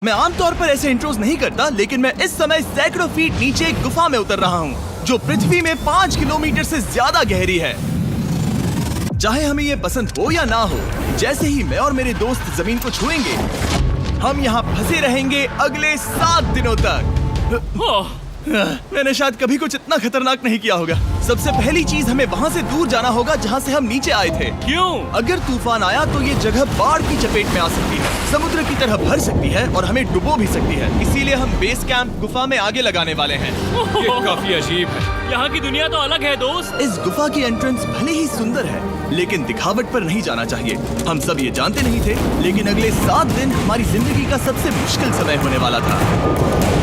मैं आमतौर पर ऐसे इंट्रोज नहीं करता, लेकिन मैं इस समय सैकड़ों फीट नीचे एक गुफा में उतर रहा हूँ जो पृथ्वी में 5 किलोमीटर से ज्यादा गहरी है। चाहे हमें ये पसंद हो या ना हो, जैसे ही मैं और मेरे दोस्त जमीन को छुएंगे, हम यहाँ फंसे रहेंगे अगले 7 दिनों तक। मैंने शायद कभी कुछ इतना खतरनाक नहीं किया होगा। सबसे पहली चीज, हमें वहाँ से दूर जाना होगा जहाँ से हम नीचे आए थे। क्यों? अगर तूफान आया तो ये जगह बाढ़ की चपेट में आ सकती है, समुद्र की तरह भर सकती है और हमें डुबो भी सकती है। इसीलिए हम बेस कैंप गुफा में आगे लगाने वाले हैं। ये काफी अजीब है। यहाँ की दुनिया तो अलग है दोस्त। इस गुफा की एंट्रेंस भले ही सुंदर है, लेकिन दिखावट पर नहीं जाना चाहिए। हम सब ये जानते नहीं थे, लेकिन अगले 7 दिन हमारी जिंदगी का सबसे मुश्किल समय होने वाला था।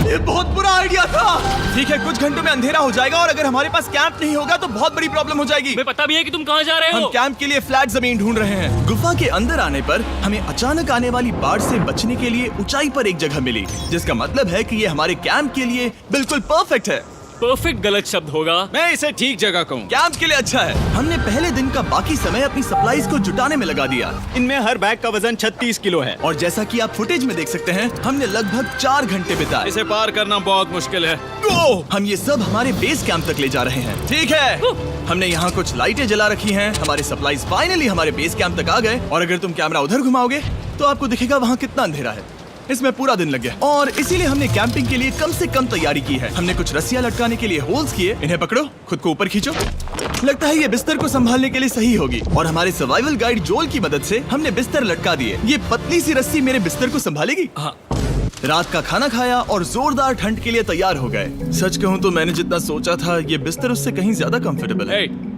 ये बहुत बुरा आइडिया था। ठीक है, कुछ घंटों में अंधेरा हो जाएगा और अगर हमारे पास कैंप नहीं होगा तो बहुत बड़ी प्रॉब्लम हो जाएगी। हमें पता भी है कि तुम कहाँ जा रहे हो। हम कैंप के लिए फ्लैट जमीन ढूंढ रहे हैं। गुफा के अंदर आने पर हमें अचानक आने वाली बाढ़ से बचने के लिए ऊंचाई पर एक जगह मिली, जिसका मतलब है कि ये हमारे कैंप के लिए बिल्कुल परफेक्ट है। परफेक्ट गलत शब्द होगा। मैं इसे ठीक जगह कहूँ। कैंप के लिए अच्छा है। हमने पहले दिन का बाकी समय अपनी सप्लाईज को जुटाने में लगा दिया। इनमें हर बैग का वजन 36 किलो है। और जैसा कि आप फुटेज में देख सकते हैं, हमने लगभग 4 घंटे बिताए। इसे पार करना बहुत मुश्किल है। हम ये सब हमारे बेस कैंप तक ले जा रहे हैं। ठीक है, हमने यहाँ कुछ लाइटें जला रखी हैं। हमारे सप्लाईज फाइनली हमारे बेस कैंप तक आ गए। और अगर तुम कैमरा उधर घुमाओगे तो आपको दिखेगा वहाँ कितना अंधेरा है। इसमें पूरा दिन लग गया और इसीलिए हमने कैंपिंग के लिए कम से कम तैयारी की है। हमने कुछ रस्सियां लटकाने के लिए होल्स किए। इन्हें पकड़ो, खुद को ऊपर खींचो। लगता है ये बिस्तर को संभालने के लिए सही होगी। और हमारे सर्वाइवल गाइड जोल की मदद से हमने बिस्तर लटका दिए। ये पतली सी रस्सी मेरे बिस्तर को संभालेगी। हाँ। रात का खाना खाया और जोरदार ठंड के लिए तैयार हो गए। सच कहूँ तो मैंने जितना सोचा था, ये बिस्तर उससे कहीं ज्यादा कंफर्टेबल है।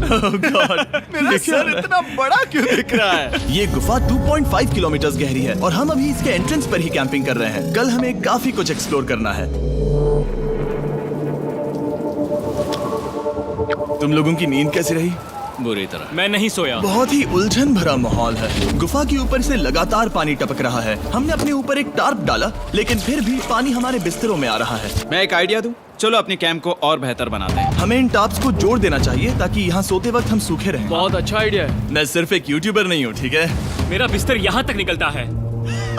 Oh God, मेरा सर इतना बड़ा क्यों दिख रहा है? ये गुफा 2.5 किलोमीटर गहरी है और हम अभी इसके एंट्रेंस पर ही कैंपिंग कर रहे हैं। कल हमें काफी कुछ एक्सप्लोर करना है। तुम लोगों की नींद कैसी रही? बुरी तरह। मैं नहीं सोया। बहुत ही उलझन भरा माहौल है। गुफा के ऊपर से लगातार पानी टपक रहा है। हमने अपने ऊपर एक टार्प डाला, लेकिन फिर भी पानी हमारे बिस्तरों में आ रहा है। मैं एक आइडिया दूं? चलो अपने कैंप को और बेहतर बनाते हैं। हमें इन टार्प्स को जोड़ देना चाहिए ताकि यहाँ सोते वक्त हम सूखे रहें। बहुत अच्छा आइडिया है। मैं सिर्फ एक यूट्यूबर नहीं हूँ, ठीक है? मेरा बिस्तर यहाँ तक निकलता है।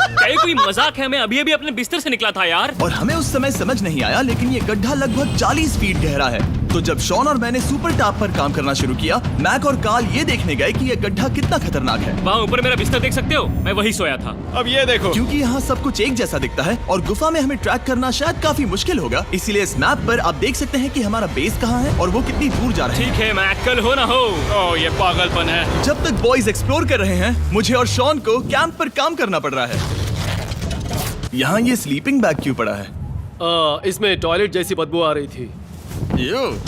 क्या ये कोई मजाक है? मैं अभी अभी अपने बिस्तर से निकला था यार। और हमें उस समय समझ नहीं आया, लेकिन ये गड्ढा लगभग 40 फीट गहरा है। तो जब शॉन और मैंने सुपर टॉप पर काम करना शुरू किया, मैक और कार्ल ये देखने गए कि ये गड्ढा कितना खतरनाक है। वहाँ ऊपर मेरा बिस्तर देख सकते हो? मैं वही सोया था। अब ये देखो। क्योंकि यहाँ सब कुछ एक जैसा दिखता है और गुफा में हमें ट्रैक करना शायद काफी मुश्किल होगा, इसीलिए इस मैप पर आप देख सकते हैं कि हमारा बेस कहाँ है और वो कितनी दूर जा रहे हैं। ठीक है, मैं कल हो ना हो। ओह, ये पागलपन है। जब तक बॉयज एक्सप्लोर कर रहे हैं, मुझे और शॉन को कैंप पर काम करना पड़ रहा है। यहाँ ये स्लीपिंग बैग क्यों पड़ा है? इसमें टॉयलेट जैसी बदबू आ रही थी।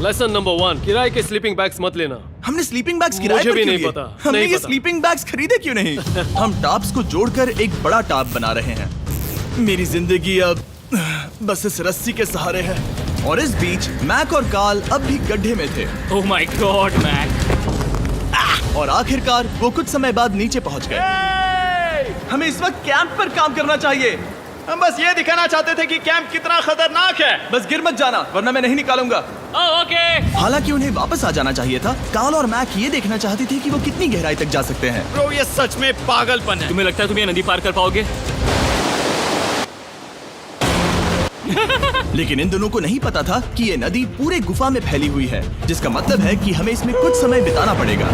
लेसन नंबर 1, किराए के स्लीपिंग बैग्स मत लेना। हमने स्लीपिंग बैग्स किराए मुझे पर भी क्यों नहीं लिए? पता, हमने नहीं ये पता। स्लीपिंग बैग्स खरीदे क्यों नहीं? हम टॉप्स को जोड़कर एक बड़ा टॉप बना रहे हैं। मेरी जिंदगी अब बस इस रस्सी के सहारे है। और इस बीच मैक और कार्ल अब भी गड्ढे में थे। Oh my god Mac. और आखिरकार वो कुछ समय बाद नीचे पहुंच गए। हमें इस वक्त कैंप पर काम करना चाहिए। हम बस ये दिखाना चाहते थे कि कैंप कितना खतरनाक है। बस गिर मत जाना, वरना मैं नहीं निकालूंगा। ओके। हालांकि उन्हें वापस आ जाना चाहिए था। कार्ल और मैक ये देखना चाहते थे कि वो कितनी गहराई तक जा सकते हैं। ब्रो, ये सच में पागलपन है। तुम्हें लगता है तुम ये नदी पार कर पाओगे? लेकिन इन दोनों को नहीं पता था कि ये नदी पूरे गुफा में फैली हुई है, जिसका मतलब है कि हमें इसमें कुछ समय बिताना पड़ेगा।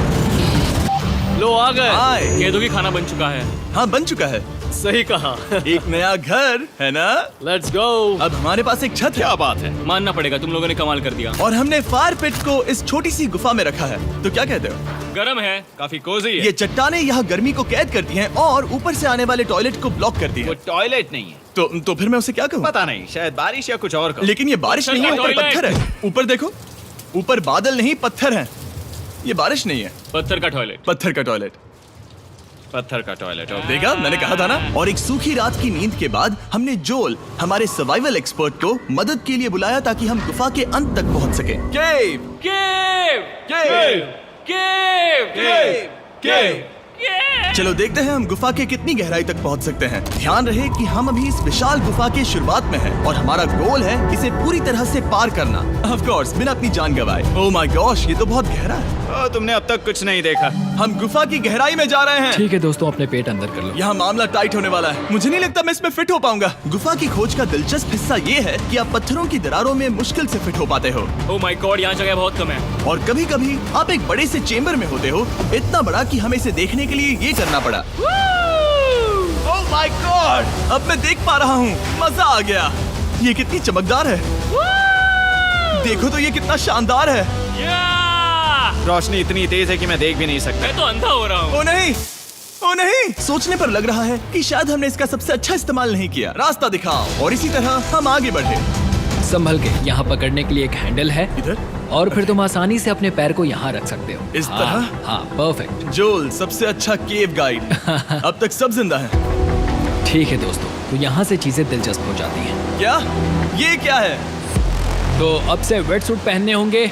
लो आ गए। हाय। कह दो कि खाना बन चुका है। हाँ, बन चुका है। सही कहा। एक नया घर है ना? Let's go. अब हमारे पास एक छत है। क्या बात है। मानना पड़ेगा, तुम लोगों ने कमाल कर दिया। और हमने फायर पिट को इस छोटी सी गुफा में रखा है। तो क्या कहते हो? गरम है। काफी कोजी है। ये चट्टानें यहाँ गर्मी को कैद करती हैं और ऊपर से आने वाले टॉयलेट को ब्लॉक करती वो हैं। टॉयलेट नहीं है। तो फिर मैं उसे क्या कहूँ? पता नहीं, शायद बारिश या कुछ और। लेकिन ये बारिश नहीं है, ऊपर टॉयलेट। पत्थर है। ऊपर देखो, ऊपर बादल नहीं पत्थर है। ये बारिश नहीं है, पत्थर का टॉयलेट। पत्थर का टॉयलेट। पत्थर का टॉयलेट। देखा, मैंने कहा था ना। और एक सूखी रात की नींद के बाद हमने जोल, हमारे सर्वाइवल एक्सपर्ट को मदद के लिए बुलाया ताकि हम गुफा के अंत तक पहुंच सके। केव, केव, केव, केव, केव, केव। केव। चलो देखते हैं हम गुफा के कितनी गहराई तक पहुंच सकते हैं। ध्यान रहे कि हम अभी इस विशाल गुफा के शुरुआत में हैं और हमारा गोल है इसे पूरी तरह से पार करना। ऑफ कोर्स, बिना अपनी जान गंवाए। ओह माय गॉश, ये तो बहुत गहरा है। तुमने अब तक कुछ नहीं देखा। हम गुफा की गहराई में जा रहे हैं। ठीक है दोस्तों, अपने पेट अंदर कर लो। यहाँ मामला टाइट होने वाला है। मुझे नहीं लगता मैं इसमें फिट हो पाऊंगा। गुफा की खोज का दिलचस्प हिस्सा ये है कि आप पत्थरों की दरारों में मुश्किल से फिट हो पाते हो, ओह माय गॉड, यहाँ जगह बहुत कम है। और कभी कभी आप एक बड़े से चेम्बर में होते हो, इतना बड़ा कि हमें इसे देखने के लिए ये करना पड़ा। ओह माय गॉड, अब मैं देख पा रहा हूँ। मजा आ गया। ये कितनी चमकदार है। देखो तो ये कितना शानदार है। या! रोशनी इतनी तेज है कि मैं देख भी नहीं सकता। मैं तो अंधा हो रहा हूँ। ओ नहीं, ओ नहीं, सोचने पर लग रहा है कि शायद हमने इसका सबसे अच्छा इस्तेमाल नहीं किया। रास्ता दिखाओ। और इसी तरह हम आगे बढ़े। संभल के, यहाँ पकड़ने के लिए एक हैंडल है इधर? और फिर तुम आसानी से अपने पैर को यहाँ रख सकते हो। इस हाँ, तरह? हाँ, परफेक्ट। जोल, सबसे अच्छा केव गाइड। अब तक सब जिंदा हैं। ठीक है दोस्तों, तो यहाँ से चीजें दिलचस्प हो जाती हैं। क्या? ये क्या है? तो अब से वेट सूट पहनने होंगे।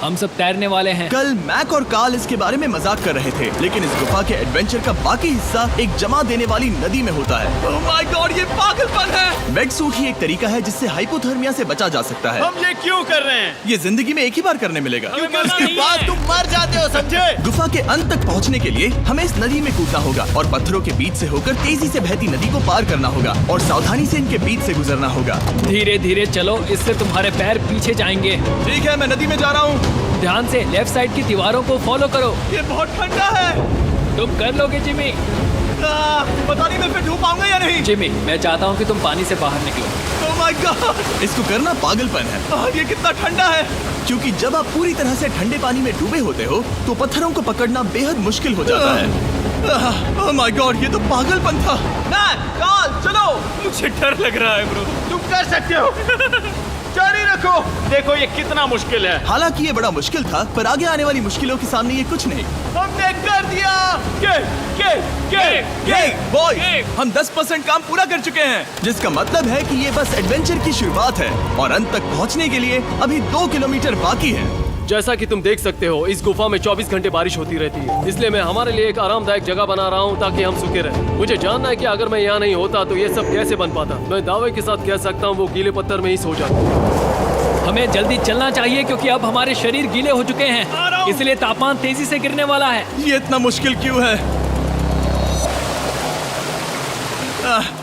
हम सब तैरने वाले हैं। कल मैक और कार्ल इसके बारे में मजाक कर रहे थे, लेकिन इस गुफा के एडवेंचर का बाकी हिस्सा एक जमा देने वाली नदी में होता है। ओह माय गॉड, ये पागलपन है। वेट सूट ही एक तरीका है जिससे हाइपोथर्मिया से बचा जा सकता है। हम ये क्यों कर रहे हैं? ये जिंदगी में एक ही बार करने मिलेगा। क्योंकि उसके बाद तुम मर जाते हो, समझे? गुफा के अंत तक पहुंचने के लिए हमें इस नदी में कूदना होगा और पत्थरों के बीच से होकर तेजी से बहती नदी को पार करना होगा और सावधानी से इनके बीच से गुजरना होगा। धीरे धीरे चलो, इससे तुम्हारे पैर पीछे जाएंगे। ठीक है, मैं नदी में जा रहा हूँ। ध्यान से लेफ्ट साइड की दीवारों को फॉलो करो। ये बहुत ठंडा है। तुम कर लोगे जिमी। पता नहीं मैं फिट हो पाऊंगा या नहीं। जिमी, मैं चाहता हूँ कि तुम पानी से बाहर निकलो। ओह माय गॉड, इसको करना पागलपन है। ये कितना ठंडा है। क्योंकि जब आप पूरी तरह से ठंडे पानी में डूबे होते हो तो पत्थरों को पकड़ना बेहद मुश्किल हो जाता है। ओह माय गॉड, ये तो पागलपन था। कार्ल, चलो। मुझे डर लग रहा है ब्रो। तुम कर सकते हो। जारी रखो। देखो ये कितना मुश्किल है। हालांकि ये बड़ा मुश्किल था, पर आगे आने वाली मुश्किलों के सामने ये कुछ नहीं। हमने कर दिया। बॉय, हम 10% काम पूरा कर चुके हैं, जिसका मतलब है कि ये बस एडवेंचर की शुरुआत है और अंत तक पहुंचने के लिए अभी 2 किलोमीटर बाकी है। जैसा कि तुम देख सकते हो, इस गुफा में 24 घंटे बारिश होती रहती है। इसलिए मैं हमारे लिए एक आरामदायक जगह बना रहा हूँ ताकि हम सूखे रहें। मुझे जानना है कि अगर मैं यहाँ नहीं होता तो ये सब कैसे बन पाता। मैं दावे के साथ कह सकता हूँ वो गीले पत्थर में ही सो जाते। हमें जल्दी चलना चाहिए क्योंकि अब हमारे शरीर गीले हो चुके हैं, इसलिए तापमान तेजी से गिरने वाला है। ये इतना मुश्किल क्यों है?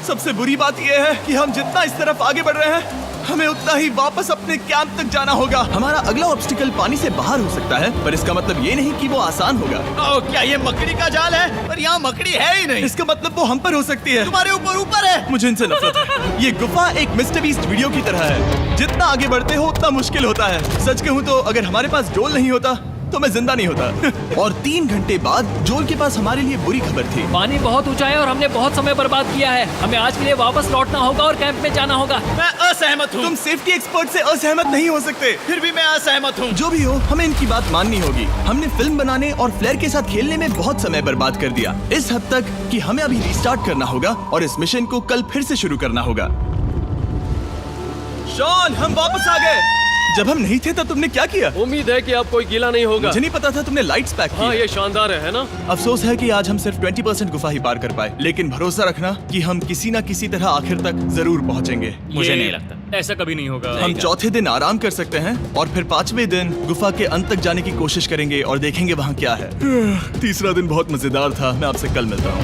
सबसे बुरी बात यह है कि हम जितना इस तरफ आगे बढ़ रहे हैं, हमें उतना ही वापस अपने कैंप तक जाना होगा। हमारा अगला ऑब्स्टिकल पानी से बाहर हो सकता है, पर इसका मतलब ये नहीं कि वो आसान होगा। ओह, क्या ये मकड़ी का जाल है? पर यहाँ मकड़ी है ही नहीं। इसका मतलब वो हम पर हो सकती है। तुम्हारे ऊपर है। मुझे इनसे नफरत है। ये गुफा एक मिस्टर बीस्ट वीडियो की तरह है। जितना आगे बढ़ते हो उतना मुश्किल होता है। सच कहूँ तो अगर हमारे पास जोल नहीं होता तो मैं जिंदा नहीं होता। और 3 घंटे बाद जोल के पास हमारे लिए बुरी खबर थी। पानी बहुत ऊंचा है और हमने बहुत समय बर्बाद किया है। हमें आज के लिए वापस लौटना होगा और कैंप में जाना होगा। मैं असहमत हूँ। तुम सेफ्टी एक्सपर्ट से असहमत नहीं हो सकते। फिर भी मैं असहमत हूँ। जो भी हो, हमें इनकी बात माननी होगी। हमने फिल्म बनाने और फ्लेयर के साथ खेलने में बहुत समय बर्बाद कर दिया, इस हद तक कि हमें अभी रिस्टार्ट करना होगा और इस मिशन को कल फिर से शुरू करना होगा। शॉन, हम वापस आ गए। जब हम नहीं थे तब तुमने क्या किया? उम्मीद है कि अब कोई गीला नहीं होगा। मुझे नहीं पता था तुमने लाइट्स पैक हाँ, की। ये शानदार है ना? अफसोस है कि आज हम सिर्फ 20% गुफा ही पार कर पाए, लेकिन भरोसा रखना कि हम किसी न किसी तरह आखिर तक जरूर पहुंचेंगे। मुझे नहीं लगता ऐसा कभी नहीं होगा। हम चौथे दिन आराम कर सकते हैं और फिर 5वें दिन गुफा के अंत तक जाने की कोशिश करेंगे और देखेंगे वहाँ क्या है। तीसरा दिन बहुत मजेदार था। मैं आपसे कल मिलता हूँ।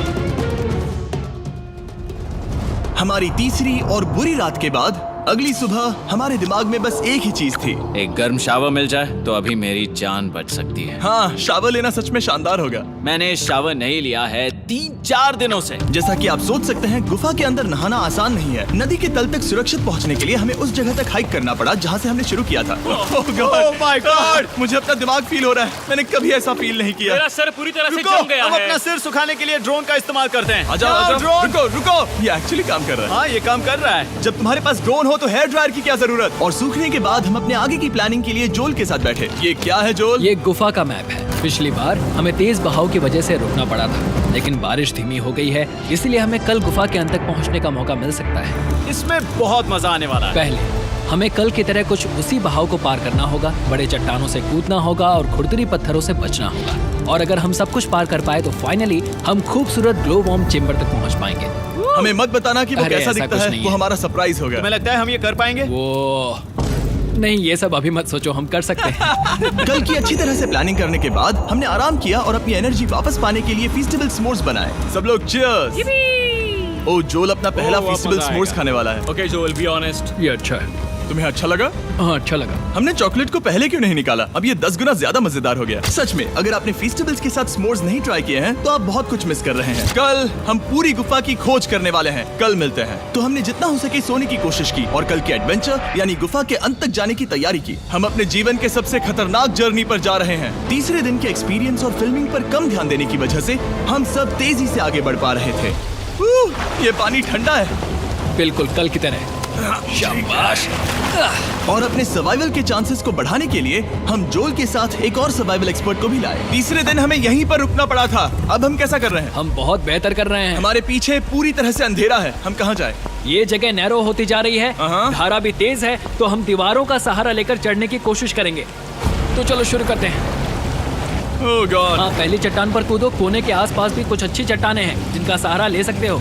हमारी तीसरी और बुरी रात के बाद अगली सुबह हमारे दिमाग में बस एक ही चीज थी। एक गर्म शावर मिल जाए तो अभी मेरी जान बच सकती है। हाँ, शावर लेना सच में शानदार होगा। मैंने शावर नहीं लिया है 3-4 दिनों से। जैसा कि आप सोच सकते हैं, गुफा के अंदर नहाना आसान नहीं है। नदी के तल तक सुरक्षित पहुंचने के लिए हमें उस जगह तक हाइक करना पड़ा जहाँ से हमने शुरू किया था। Oh my God! मुझे अपना दिमाग फील हो रहा है। मैंने कभी ऐसा फील नहीं किया। मेरा सर पूरी तरह से रुको, जम गया हम है। अपना सिर सुखाने के लिए ड्रोन का इस्तेमाल करते हैं। आ जाओ, आ जाओ। ड्रोन। रुको, रुको। ये एक्चुअली काम कर रहा है। हाँ, ये काम कर रहा है। जब तुम्हारे पास ड्रोन हो तो हेयर ड्रायर की क्या जरूरत। और सूखने के बाद हम अपने आगे की प्लानिंग के लिए जोल के साथ बैठे। ये क्या है जोल? ये गुफा का मैप है। पिछली बार हमें तेज बहाव की वजह से रुकना पड़ा था, लेकिन बारिश धीमी हो गई है, इसलिए हमें कल गुफा के अंत तक पहुंचने का मौका मिल सकता है। इसमें बहुत मजा आने वाला है। पहले हमें कल की तरह कुछ उसी बहाव को पार करना होगा, बड़े चट्टानों से कूदना होगा और खुरदरी पत्थरों से बचना होगा। और अगर हम सब कुछ पार कर पाए तो फाइनली हम खूबसूरत ग्लो वार्म चेम्बर तक पहुंच पाएंगे। हमें मत बताना कि वो अरे, कैसा ऐसा दिखता कुछ है। नहीं वो है। हमारा सरप्राइज होगा। तुम्हें लगता है हम ये कर पाएंगे? वो नहीं, ये सब अभी मत सोचो, हम कर सकते हैं। कल की अच्छी तरह से प्लानिंग करने के बाद हमने आराम किया और अपनी एनर्जी वापस पाने के लिए फीस्टेबल s'mores बनाए। सब लोग cheers! ओ जोल अपना पहला वापस फीस्टेबल आएगा। s'mores खाने वाला है। ओके जोल, बी ऑनेस्ट। ये अच्छा है। तुम्हें अच्छा लगा? हाँ, अच्छा लगा। हमने चॉकलेट को पहले क्यों नहीं निकाला? अब ये 10 गुना ज्यादा मजेदार हो गया। सच में, अगर आपने फीस्टेबल्स के साथ s'mores नहीं ट्राई किए हैं तो आप बहुत कुछ मिस कर रहे हैं। कल हम पूरी गुफा की खोज करने वाले हैं। कल मिलते हैं। तो हमने जितना हो सके सोने की कोशिश की और कल के एडवेंचर यानी गुफा के अंत तक जाने की तैयारी की। हम अपने जीवन के सबसे खतरनाक जर्नी पर जा रहे हैं। तीसरे दिन के एक्सपीरियंस और फिल्मिंग पर कम ध्यान देने की वजह से हम सब तेजी से आगे बढ़ पा रहे थे। ये पानी ठंडा है। बिल्कुल कल की तरह। शाबाश। और अपने सर्वाइवल के चांसेस को बढ़ाने के लिए हम जोल के साथ एक और सर्वाइवल एक्सपर्ट को भी लाए। तीसरे दिन हमें यहीं पर रुकना पड़ा था। अब हम कैसा कर रहे हैं? हम बहुत बेहतर कर रहे हैं। हमारे पीछे पूरी तरह से अंधेरा है। हम कहाँ जाए? ये जगह नैरो होती जा रही है, हाँ। धारा भी तेज है, तो हम दीवारों का सहारा लेकर चढ़ने की कोशिश करेंगे। तो चलो शुरू करते हैं। ओह गॉड। हाँ, पहली चट्टान पर कूदो। कोने के आसपास भी कुछ अच्छी चट्टानें हैं जिनका सहारा ले सकते हो।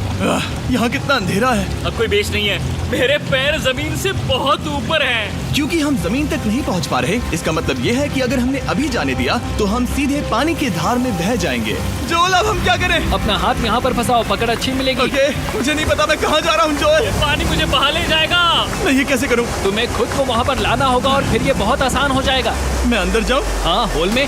यहाँ कितना अंधेरा है। अब कोई बेस नहीं है। मेरे पैर जमीन से बहुत ऊपर हैं। क्योंकि हम जमीन तक नहीं पहुँच पा रहे, इसका मतलब ये है कि अगर हमने अभी जाने दिया तो हम सीधे पानी की धार में बह जाएंगे। जोल, अब हम क्या करें? अपना हाथ यहाँ पर फंसाओ, पकड़ अच्छी मिलेगी। ओके, मुझे नहीं पता मैं कहाँ जा रहा हूँ जोल। पानी मुझे बहा ले जाएगा। मैं ये कैसे करूँ? तुम्हें खुद को वहाँ पर लाना होगा और फिर ये बहुत आसान हो जाएगा। मैं अंदर जाऊँ? हाँ, होल में।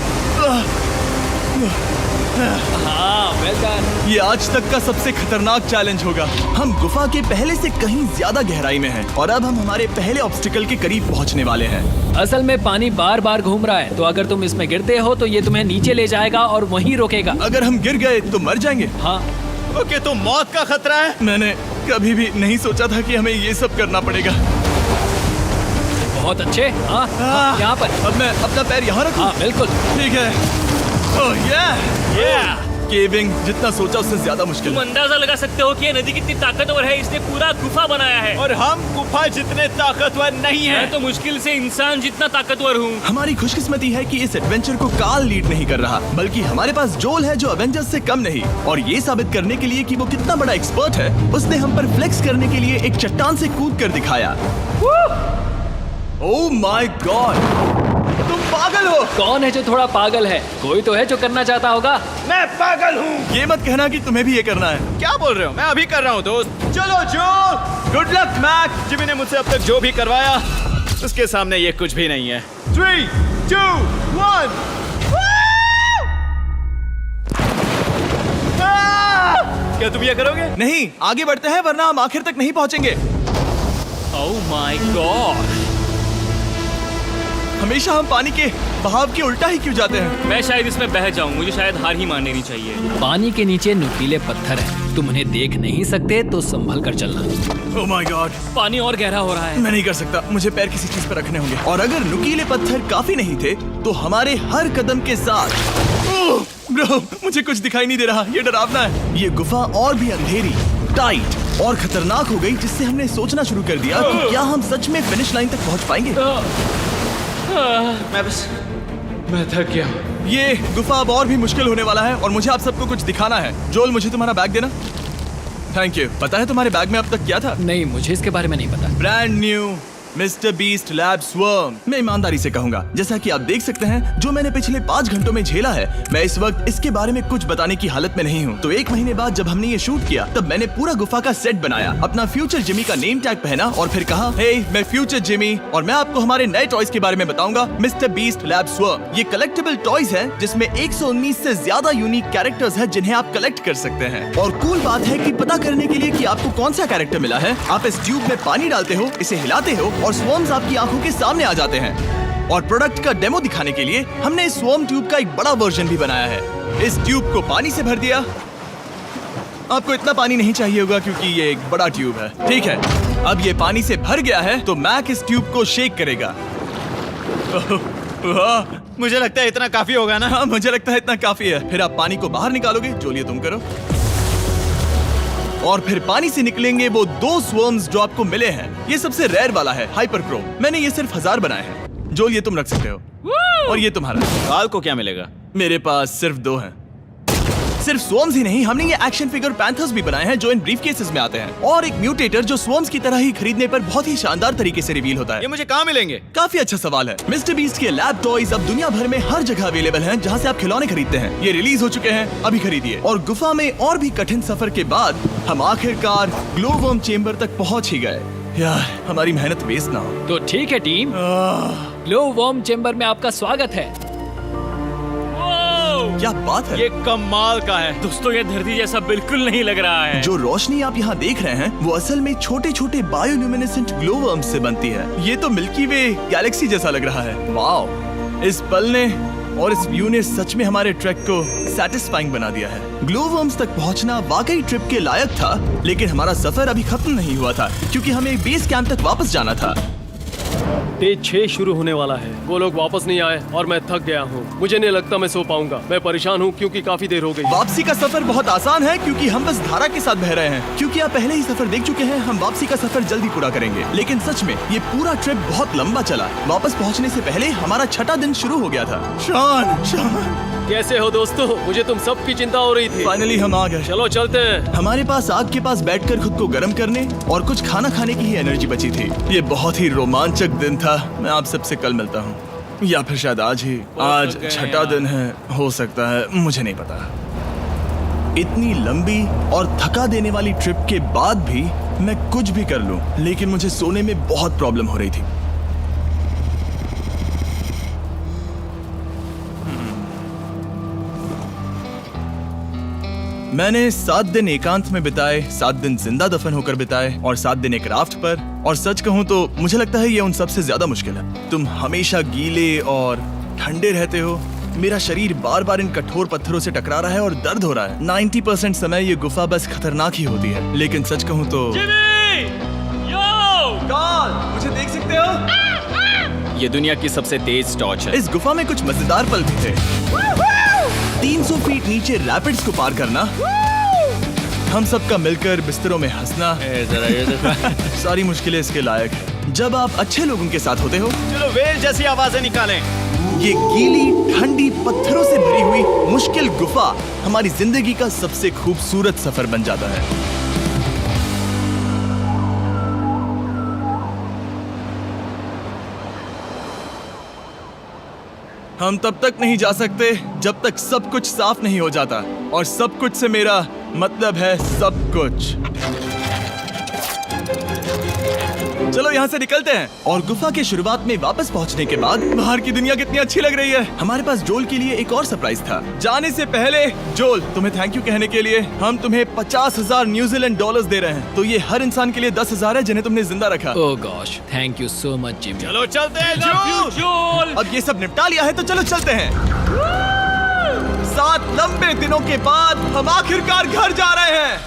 हाँ, वेल डन। ये आज तक का सबसे खतरनाक चैलेंज होगा। हम गुफा के पहले से कहीं ज्यादा गहराई में हैं और अब हम हमारे पहले ऑब्स्टिकल के करीब पहुंचने वाले हैं। असल में पानी बार बार घूम रहा है, तो अगर तुम इसमें गिरते हो तो ये तुम्हें नीचे ले जाएगा और वहीं रोकेगा। अगर हम गिर गए तो मर जाएंगे। हाँ, ओके, तो मौत का खतरा है। मैंने कभी भी नहीं सोचा था कि हमें ये सब करना पड़ेगा। बहुत अच्छे। हाँ, हाँ, यहाँ पर। अब मैं अपना पैर यहाँ रखूं? हाँ, बिल्कुल। ठीक है। ओह केविंग जितना सोचा उससे ज्यादा मुश्किल तुम है। अंदाजा लगा सकते हो कि ये नदी कितनी ताकतवर है। इसने पूरा गुफा बनाया है। और हम गुफा जितने ताकतवर नहीं है। मैं तो मुश्किल से इंसान जितना ताकतवर हूँ। हमारी खुशकिस्मती है कि इस एडवेंचर को काल लीड नहीं कर रहा, बल्कि हमारे पास जोल है जो एवेंजर्स से कम नहीं। और ये साबित करने के लिए कि वो कितना बड़ा एक्सपर्ट है, उसने हम पर फ्लेक्स करने के लिए एक चट्टान से कूद कर दिखाया। ओह माय गॉड, तुम पागल हो। कौन है जो थोड़ा पागल है? कोई तो है जो करना चाहता होगा। मैं पागल हूँ। ये मत कहना कि तुम्हें भी ये करना है। क्या बोल रहे हो? मैं अभी कर रहा हूँ दोस्त। चलो जो, गुड लक मैक। जिमी ने मुझसे अब तक जो भी करवाया उसके सामने ये कुछ भी नहीं है। 3, 2, 1। क्या तुम ये करोगे? नहीं, आगे बढ़ते हैं वरना हम आखिर तक नहीं पहुंचेंगे। ओह माय गॉड, हमेशा हम पानी के बहाव के उल्टा ही क्यों जाते हैं? मैं शायद इसमें बह जाऊं। मुझे शायद हार ही मान लेनी चाहिए। पानी के नीचे नुकीले पत्थर हैं। तुम उन्हें देख नहीं सकते तो संभल कर चलना। ओह माय गॉड, पानी और गहरा हो रहा है। मैं नहीं कर सकता। मुझे पैर किसी चीज पर रखने होंगे। और अगर नुकीले पत्थर काफी नहीं थे तो हमारे हर कदम के साथ ओह ब्रो, मुझे कुछ दिखाई नहीं दे रहा। ये डरावना है। ये गुफा और भी अंधेरी, टाइट और खतरनाक हो गई, जिससे हमने सोचना शुरू कर दिया कि क्या हम सच में फिनिश लाइन तक पहुंच पाएंगे। मैं थक गया। ये गुफा अब और भी मुश्किल होने वाला है और मुझे आप सबको कुछ दिखाना है। जोल, मुझे तुम्हारा बैग देना। Thank you. पता है तुम्हारे बैग में अब तक क्या था? नहीं, मुझे इसके बारे में नहीं पता। Brand new mister beast lab swarm. मैं ईमानदारी से कहूंगा, जैसा कि आप देख सकते हैं, जो मैंने पिछले 5 घंटों में झेला है, मैं इस वक्त इसके बारे में कुछ बताने की हालत में नहीं हूँ। तो 1 महीने बाद जब हमने ये शूट किया, तब मैंने पूरा गुफा का सेट बनाया, अपना फ्यूचर जिमी का नेम टैग पहना और फिर कहा, हे मैं फ्यूचर जिमी और मैं आपको हमारे नए टॉयज के बारे में बताऊंगा, मिस्टर बीस्ट लैब स्वर्म। ये कलेक्टेबल टॉयज हैं जिसमें 119 से ज्यादा यूनिक कैरेक्टर्स हैं जिन्हें आप कलेक्ट कर सकते हैं। और कूल बात है कि पता करने के लिए कि आपको कौन सा कैरेक्टर मिला है, आप इस ट्यूब में पानी डालते हो, इसे हिलाते हो और स्वर्म्स आपकी आंखों के सामने आ जाते हैं। और प्रोडक्ट का डेमो दिखाने के लिए हमने इस स्वॉर्म ट्यूब का एक बड़ा वर्जन भी बनाया है। इस ट्यूब को पानी से भर दिया। आपको इतना पानी नहीं चाहिए होगा क्योंकि ये एक बड़ा ट्यूब है। ठीक है, अब ये पानी से भर गया है तो मैक इस ट्यूब को शेक करेगा। मुझे लगता है इतना काफी होगा ना? हाँ, मुझे लगता है इतना काफी है। फिर आप पानी को बाहर निकालोगे। जोलिए तुम करो। और फिर पानी से निकलेंगे वो 2 स्वर्म्स जो आपको मिले हैं। ये सबसे रेयर वाला है, हाइपर क्रोम। मैंने ये सिर्फ 1000 बनाए हैं। जोल, ये तुम रख सकते हो। और ये तुम्हारा। काल को क्या मिलेगा? मेरे पास सिर्फ 2 हैं। सिर्फ स्वॉर्म्स ही नहीं, हमने ये एक्शन फिगर पैंथर्स भी बनाए हैं जो इन ब्रीफ केसेस में आते हैं, और एक म्यूटेटर जो स्वॉर्म्स की तरह ही खरीदने पर बहुत ही शानदार तरीके से रिवील होता ये है। मुझे कहाँ मिलेंगे? काफी अच्छा सवाल है। मिस्टर बीस्ट के लैब टॉयज अब दुनिया भर में हर जगह अवेलेबल हैं जहां से आप खिलौने खरीदते हैं। ये रिलीज हो चुके हैं, अभी खरीदिए। और गुफा में और भी कठिन सफर के बाद हम आखिरकार ग्लो वर्म चेम्बर तक पहुंच ही गए। यार, हमारी मेहनत वेस्ट ना हो। तो ठीक है टीम, ग्लो वर्म चेम्बर में आपका स्वागत है। क्या बात है! ये कमाल का है। दोस्तों ये धरती जैसा बिल्कुल नहीं लग रहा है। जो रोशनी आप यहाँ देख रहे हैं वो असल में छोटे छोटे बायोल्यूमिनेसेंट ग्लो वर्म्स से बनती है। ये तो मिल्की वे गैलेक्सी जैसा लग रहा है। वाओ! इस पल ने और इस व्यू ने सच में हमारे ट्रैक को सैटिस्फाइंग बना दिया है। ग्लो वर्म्स तक पहुंचना वाकई ट्रिप के लायक था, लेकिन हमारा सफर अभी खत्म नहीं हुआ था क्योंकि हमें बेस कैंप तक वापस जाना था। डे 6 शुरू होने वाला है। वो लोग वापस नहीं आए और मैं थक गया हूँ। मुझे नहीं लगता मैं सो पाऊंगा। मैं परेशान हूँ क्योंकि काफी देर हो गई। वापसी का सफर बहुत आसान है क्योंकि हम बस धारा के साथ बह रहे हैं। क्योंकि आप पहले ही सफर देख चुके हैं, हम वापसी का सफर जल्दी पूरा करेंगे। लेकिन सच में ये पूरा ट्रिप बहुत लंबा चला। वापस पहुंचने से पहले हमारा 6ठा दिन शुरू हो गया था। शान, कैसे हो दोस्तों? मुझे तुम सबकी चिंता हो रही थी। फाइनली हम आ गए। चलो चलते हैं। हमारे पास आग के पास बैठकर खुद को गर्म करने और कुछ खाना खाने की ही एनर्जी बची थी। ये बहुत ही रोमांचक दिन था। मैं आप सबसे कल मिलता हूँ, या फिर शायद आज ही। आज गए 6ठा दिन है, हो सकता है, मुझे नहीं पता। इतनी लंबी और थका देने वाली ट्रिप के बाद भी मैं कुछ भी कर लूं, लेकिन मुझे सोने में बहुत प्रॉब्लम हो रही थी। मैंने 7 दिन एकांत में बिताए, 7 दिन जिंदा दफन होकर बिताए और 7 दिन एक राफ्ट पर। और सच कहूं तो मुझे लगता है ये उन सबसे ज्यादा मुश्किल है। तुम हमेशा गीले और ठंडे रहते हो। मेरा शरीर बार बार इन कठोर पत्थरों से टकरा रहा है और दर्द हो रहा है। 90% समय ये गुफा बस खतरनाक ही होती है। लेकिन सच कहूं तो मुझे देख सकते हो? ये दुनिया की सबसे तेज टॉर्च है। इस गुफा में कुछ मजेदार पल भी थे। 300 फीट नीचे रैपिड्स को पार करना, हम सबका मिलकर बिस्तरों में हंसना, सारी मुश्किलें इसके लायक है। जब आप अच्छे लोगों के साथ होते हो, चलो वेल जैसी आवाजें निकालें। ये गीली ठंडी पत्थरों से भरी हुई मुश्किल गुफा हमारी जिंदगी का सबसे खूबसूरत सफर बन जाता है। हम तब तक नहीं जा सकते जब तक सब कुछ साफ नहीं हो जाता, और सब कुछ से मेरा मतलब है सब कुछ। चलो यहाँ से निकलते हैं। और गुफा के शुरुआत में वापस पहुँचने के बाद बाहर की दुनिया कितनी अच्छी लग रही है। हमारे पास जोल के लिए एक और सरप्राइज था। जाने से पहले जोल, तुम्हें थैंक यू कहने के लिए हम तुम्हें 50,000 न्यूजीलैंड डॉलर्स दे रहे हैं। तो ये हर इंसान के लिए 10,000 है जिन्हें तुमने जिंदा रखा। Oh gosh, thank you so much Jimmy. चलो चलते हैं जो। जोल, अब ये सब निपटा लिया है तो चलो चलते हैं। 7 लंबे दिनों के बाद हम आखिरकार घर जा रहे हैं।